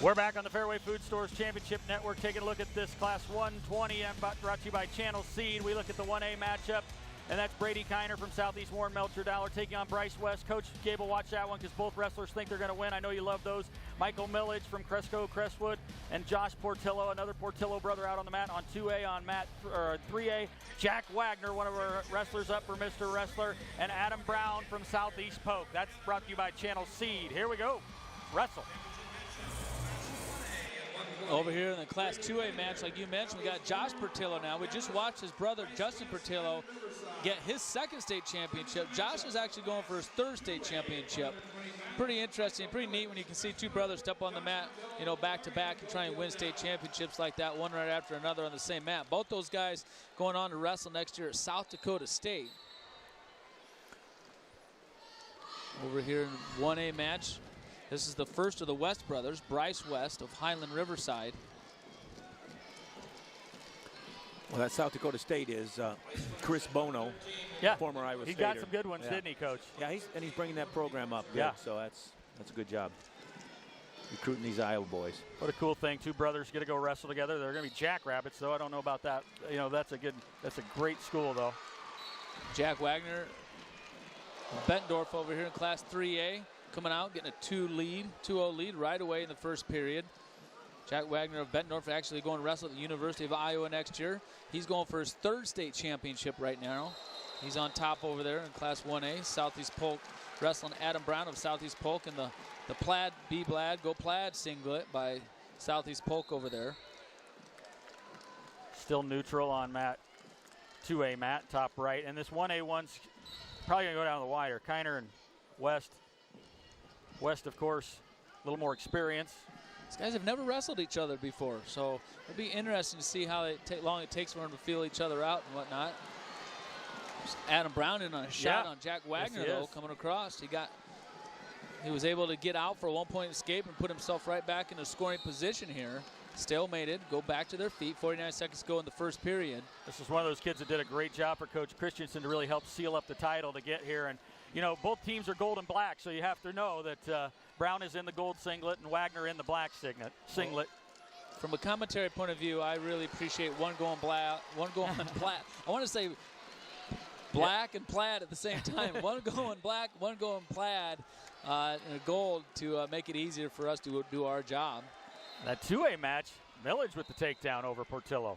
We're back on the Fairway Food Stores Championship Network, taking a look at this Class 120, brought to you by Channel Seed. We look at the 1A matchup, and that's Brady Kyner from Southeast Warren, Melcher-Dallas, taking on Bryce West. Coach Gable, watch that one because both wrestlers think they're going to win. I know you love those. Michael Millage from Crestwood-Cresco, and Josh Portillo, another Portillo brother out on the mat on 2A. On mat 3A, Jack Wagner, one of our wrestlers up for Mr. Wrestler, and Adam Brown from Southeast Polk. That's brought to you by Channel Seed. Here we go. Wrestle. Over here in the Class 2A match, like you mentioned, we got Josh Portillo now. We just watched his brother, Justin Portillo, get his second state championship. Josh is actually going for his third state championship. Pretty interesting, pretty neat when you can see two brothers step on the mat, you know, back to back and try and win state championships like that, one right after another on the same mat. Both those guys going on to wrestle next year at South Dakota State. Over here in 1A match, this is the first of the West brothers, Bryce West of Highland-Riverside. Well, that South Dakota State is Chris Bono, former Iowa Stater. He got some good ones, didn't he, Coach? Yeah, he's bringing that program up good, so that's a good job. Recruiting these Iowa boys. What a cool thing. Two brothers get to go wrestle together. They're going to be jackrabbits, though. I don't know about that. You know, that's a great school, though. Jack Wagner, Bettendorf over here in Class 3A. Coming out, getting a 2-0 lead right away in the first period. Jack Wagner of Bettendorf actually going to wrestle at the University of Iowa next year. He's going for his third state championship right now. He's on top over there in Class 1A. Southeast Polk wrestling Adam Brown of Southeast Polk in the plaid, be glad, go plaid singlet by Southeast Polk over there. Still neutral on mat 2A mat, top right. And this 1A1's probably going to go down the wider. Kyner and West. West, of course, a little more experience. These guys have never wrestled each other before, so it'll be interesting to see how long it takes for them to feel each other out and whatnot. Adam Brown in on a shot on Jack Wagner, though, coming across. He was able to get out for a 1-point escape and put himself right back in a scoring position here. Stalemated, go back to their feet. 49 seconds to go in the first period. This is one of those kids that did a great job for Coach Christensen to really help seal up the title to get here. And you know, both teams are gold and black, so you have to know that Brown is in the gold singlet and Wagner in the black singlet. From a commentary point of view, I really appreciate one going black, one going plaid. I want to say black and plaid at the same time. One going black, one going plaid, and gold to make it easier for us to do our job. That 2A match, Millage with the takedown over Portillo.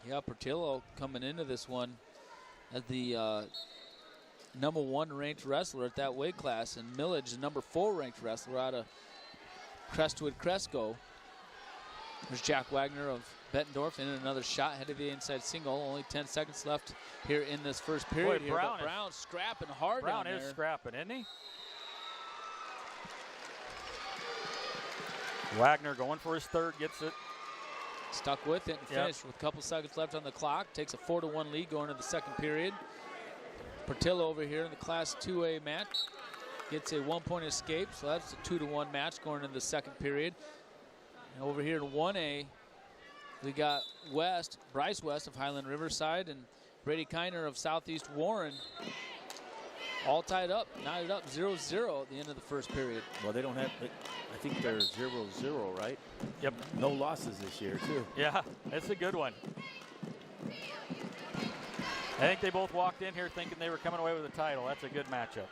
Yeah, Portillo coming into this one as the #1 ranked wrestler at that weight class, and Millage, the #4 ranked wrestler out of Crestwood-Cresco. There's Jack Wagner of Bettendorf in another shot, head of the inside single. Only 10 seconds left here in this first period. Boy, Brown's scrapping hard down there. Brown is scrapping, isn't he? Wagner going for his third, gets it. Stuck with it and finished with a couple seconds left on the clock. Takes a 4-1 lead going into the second period. Portillo over here in the Class 2A match gets a 1-point escape, so that's a 2-1 match going into the second period. And over here in 1A, we got Bryce West of Highland-Riverside and Brady Kyner of Southeast Warren, all tied up, knotted up 0-0 at the end of the first period. Well, they don't have, I think they're 0-0, right? Yep. No losses this year, too. Yeah, that's a good one. I think they both walked in here thinking they were coming away with the title. That's a good matchup.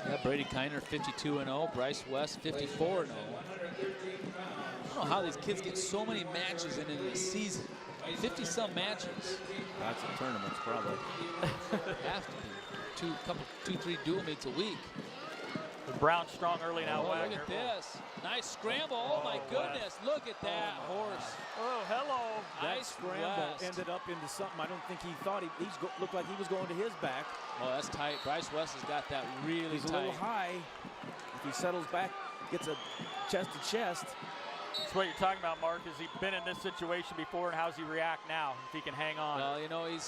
Yeah, Brady Kyner 52-0, Bryce West 54-0. I don't know how these kids get so many matches in a season. 50-some matches. Lots of tournaments, probably. Have to be. Two, 3 dual meets a week. Brown strong early now. Oh, look at this. Nice scramble. Oh, my goodness. Look at that horse. Oh, hello. That scramble ended up into something I don't think he thought. He looked like he was going to his back. Oh, that's tight. Bryce West has got that really He's tight. He's a little high. If he settles back, gets a chest-to-chest. That's what you're talking about, Mark. Has he been in this situation before, and how's he react now if he can hang on? Well, you know, he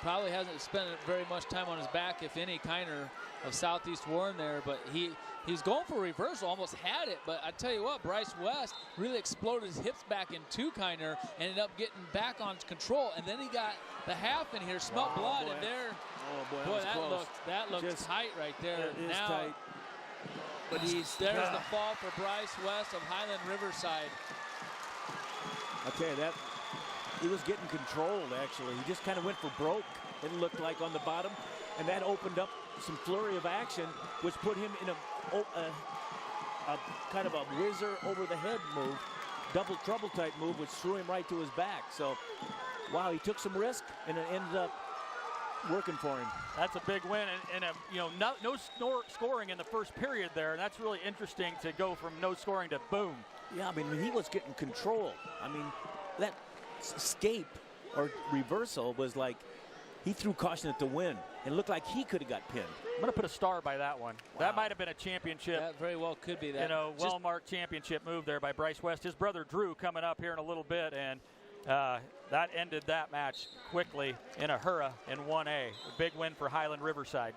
probably hasn't spent very much time on his back, if any. Kyner of Southeast Warren there, but he's going for a reversal, almost had it, but I tell you what, Bryce West really exploded his hips back into Kyner, ended up getting back on control, and then he got the half in here, smelled blood, and there, boy, that looked tight right there. It is tight. but There's the fall for Bryce West of Highland-Riverside. I'll tell you that, he was getting controlled, actually. He just kind of went for broke, it looked like, on the bottom, and that opened up some flurry of action, which put him in a kind of a whizzer over the head move, double trouble type move, which threw him right to his back. So, wow, he took some risk, and it ended up working for him. That's a big win, and no scoring in the first period there, and that's really interesting to go from no scoring to boom. Yeah, I mean, he was getting control. I mean, that escape or reversal was like he threw caution at the wind and looked like he could have got pinned. I'm going to put a star by that one. Wow. That might have been a championship. That very well could be that. Well-marked championship move there by Bryce West. His brother Drew coming up here in a little bit, and that ended that match quickly in a hurry in 1A. A big win for Highland-Riverside.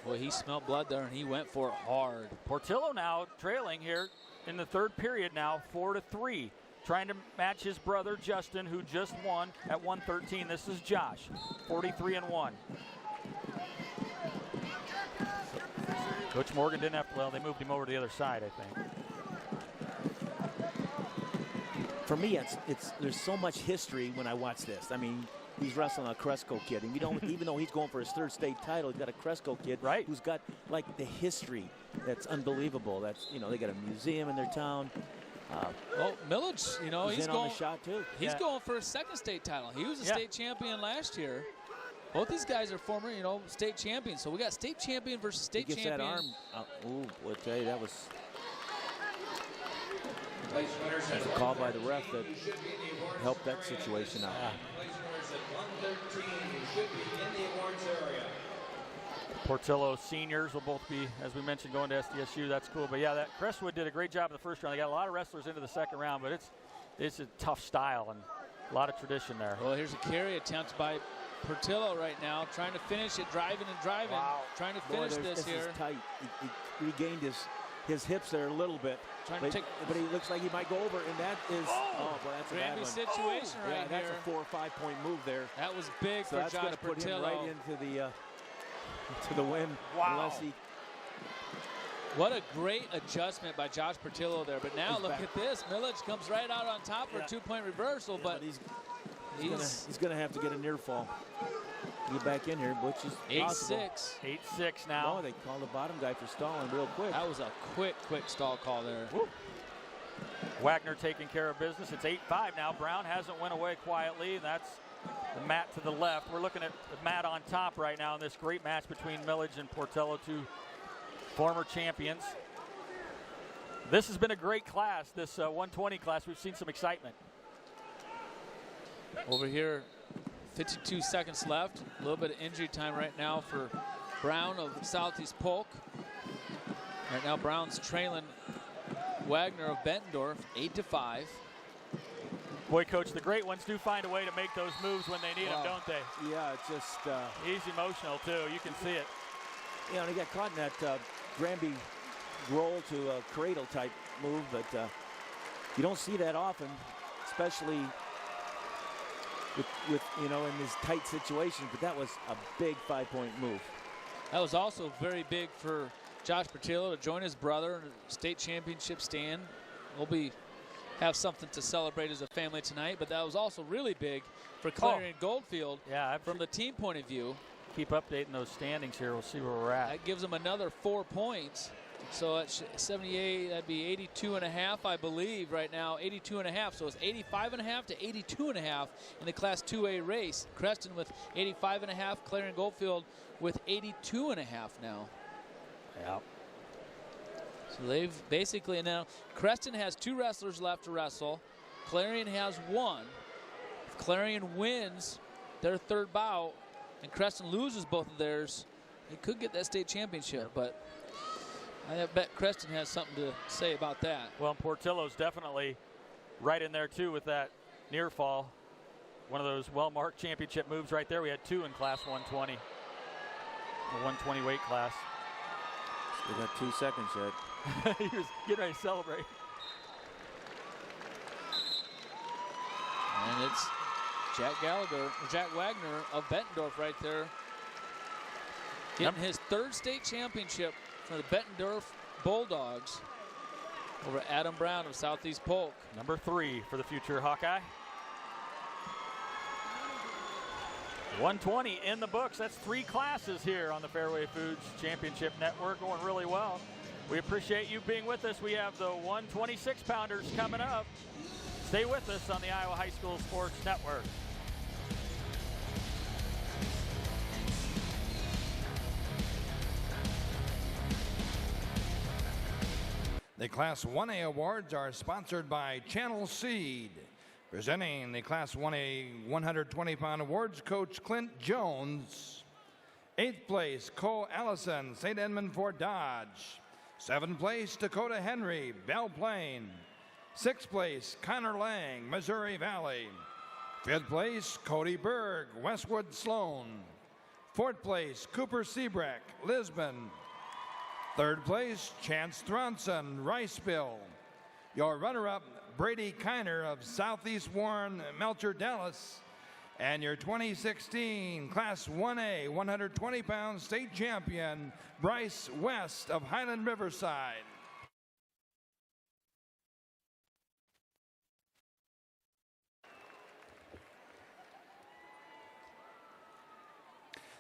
Well, he smelled blood there, and he went for it hard. Portillo now trailing here in the third period now, 4-3. Trying to match his brother Justin, who just won at 113. This is Josh, 43-1. Coach Morgan didn't have, well, they moved him over to the other side, I think. For me, there's so much history when I watch this. I mean, he's wrestling a Cresco kid, and even though he's going for his third state title, he's got a Cresco kid who's got like the history that's unbelievable. That's, they got a museum in their town. Millage, he's going on the shot too. He's going for his second state title. He was a state champion last year. Both these guys are former, state champions. So we got state champion versus state champion. That arm. I'll tell you, that was a call by the ref that helped that situation out. Portillo seniors will both be, as we mentioned, going to SDSU. That's cool. But yeah, that Crestwood did a great job in the first round. They got a lot of wrestlers into the second round, but it's a tough style and a lot of tradition there. Well, here's a carry attempt by Portillo right now, trying to finish it, driving and driving, trying to finish this here. Is tight. He regained his hips there a little bit, but he looks like he might go over, and that is boy, that's a bad one. Situation right that's here. That's a 4 or 5 point move there. That was big for Josh Portillo. That's going to put him right into the win. Wow. Unless he. What a great adjustment by Josh Portillo there. But now look at this. Millage comes right out on top for a 2-point reversal, but he's going to have to get a near fall. Get back in here, which is 8-6. 8-6 now. No, they called the bottom guy for stalling real quick. That was a quick stall call there. Woo. Wagner taking care of business. It's 8-5 now. Brown hasn't went away quietly. That's the mat to the left. We're looking at the mat on top right now in this great match between Millage and Portillo, two former champions. This has been a great class, this 120 class. We've seen some excitement. Over here, 52 seconds left. A little bit of injury time right now for Brown of Southeast Polk. Right now, Brown's trailing Wagner of Bettendorf 8-5. Boy, Coach, the great ones do find a way to make those moves when they need them, don't they? Yeah, it's just... he's emotional, too. You can see it. Yeah, and he got caught in that Granby roll to a cradle type move, but you don't see that often, especially with in this tight situation. But that was a big 5-point move. That was also very big for Josh Portillo to join his brother in a state championship stand. We'll have something to celebrate as a family tonight, but that was also really big for Clarion-Goldfield from the team point of view. Keep updating those standings here. We'll see where we're at. That gives them another 4 points. So at 78, that'd be 82.5, I believe, right now. 82.5. So it's 85.5 to 82.5 in the Class 2A race. Creston with 85.5. Clarion-Goldfield with 82.5 now. Yeah. So they've basically now, Creston has 2 wrestlers left to wrestle. Clarion has 1. If Clarion wins their third bout and Creston loses both of theirs, they could get that state championship, but I bet Creston has something to say about that. Well, Portillo's definitely right in there, too, with that near fall. One of those well-marked championship moves right there. We had 2 in Class 120, the 120 weight class. We got 2 seconds yet. He was getting ready to celebrate. And it's Jack Wagner of Bettendorf right there, getting his third state championship for the Bettendorf Bulldogs over Adam Brown of Southeast Polk. Number 3 for the future Hawkeye. 120 in the books. That's 3 classes here on the Fairway Foods Championship Network, going really well. We appreciate you being with us. We have the 126-pounders coming up. Stay with us on the Iowa High School Sports Network. The Class 1A awards are sponsored by Channel Seed. Presenting the Class 1A 120-pound awards, Coach Clint Jones. 8th place, Cole Allison, St. Edmund Fort Dodge. 7th place, Dakota Henry, Belle Plaine. 6th place, Connor Lang, Missouri Valley. 5th place, Cody Berg, Westwood Sloan. 4th place, Cooper Seabreck, Lisbon. 3rd place, Chance Thronson, Riceville. Your runner-up, Brady Kyner of Southeast Warren, Melcher-Dallas. And your 2016 Class 1A 120-pound state champion, Bryce West of Highland-Riverside.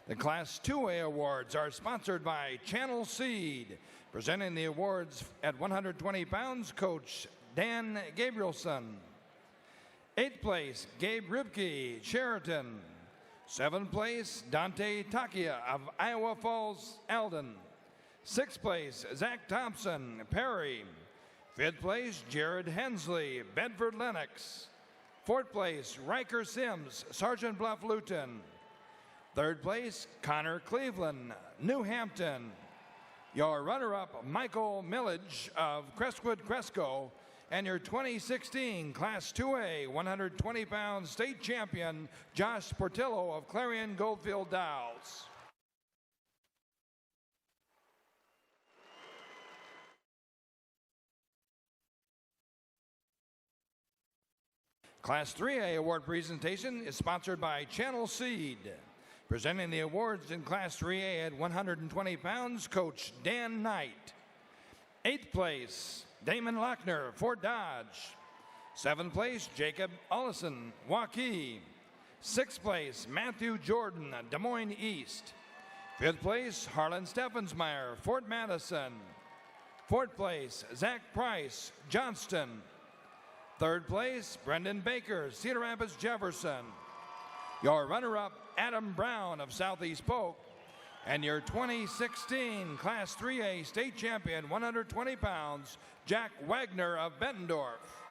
The Class 2A awards are sponsored by Channel Seed. Presenting the awards at 120 pounds, Coach Dan Gabrielson. 8th place, Gabe Ribke, Sheraton. 7th place, Dante Takia of Iowa Falls, Eldon. 6th place, Zach Thompson, Perry. 5th place, Jared Hensley, Bedford Lennox. 4th place, Riker Sims, Sergeant Bluff Luton. 3rd place, Connor Cleveland, New Hampton. Your runner-up, Michael Millage of Crestwood-Cresco. And your 2016 Class 2A 120-pound state champion, Josh Portillo of Clarion-Goldfield-Dows. Class 3A award presentation is sponsored by Channel Seed. Presenting the awards in Class 3A at 120 pounds, Coach Dan Knight. 8th place, Damon Lochner, Fort Dodge. 7th place, Jacob Ollison, Waukee. 6th place, Matthew Jordan, Des Moines East. 5th place, Harlan Steffensmeyer, Fort Madison. 4th place, Zach Price, Johnston. 3rd place, Brendan Baker, Cedar Rapids, Jefferson. Your runner-up, Adam Brown of Southeast Polk. And your 2016 Class 3A state champion, 120 pounds, Jack Wagner of Bettendorf.